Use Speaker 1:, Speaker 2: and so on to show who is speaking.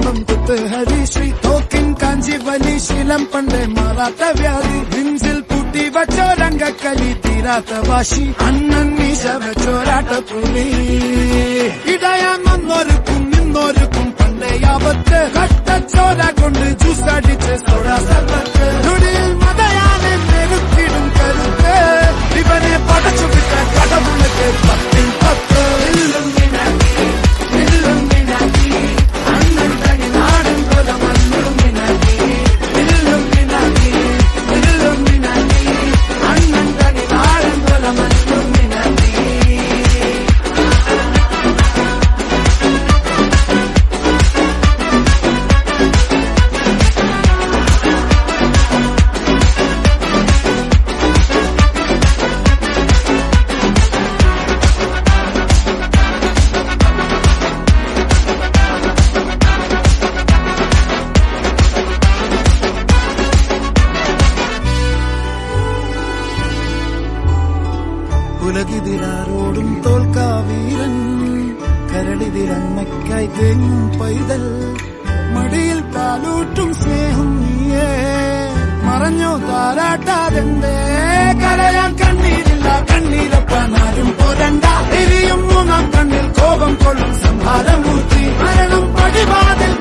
Speaker 1: കുടുംബം കുത്ത് ഹരിശ്രീ തോക്കിൻ കാഞ്ചി വലി ശീലം പണ്ടേ മാറാത്ത വ്യാധി നെഞ്ചിൽ പൂട്ടി വച്ചോരംഗക്കലി തീരാത്ത വാശി അണ്ണൻ മീശ വെച്ചോരാട്ട പുലി ഇടയാന്നൊരുക്കും നിന്നൊരുക്കും പണ്ടേ ആപത്ത് കട്ടച്ചോര കൊണ്ട് ജ്യൂസ് അടിച്ച് സോഡാ സർബത്ത് നൊടിയിൽ മതയാനെ മെരുക്കിടും കരുത്ത് ഇവനെ പടച്ചു വിട്ട കടവുള്ളക്ക് പത്തിൽ പത്ത് ഉലകിതിലാരോടും തോൽക്കാവീരൻ കരടിതിരമ്മയ്ക്കായി തേങ്ങും പൈതൽ മടിയിൽ കാലൂട്ടും സ്നേഹം നീയേ മറഞ്ഞോ താരാട്ടാതെന്തേ കരയാൻ കണ്ണീരില്ല കണ്ണീരപ്പാനാരും പോരണ്ട എരിയും മൂന്നാം കണ്ണിൽ കോപം കൊള്ളും സംഹാരമൂർത്തി മരണം പടിവാതിൽ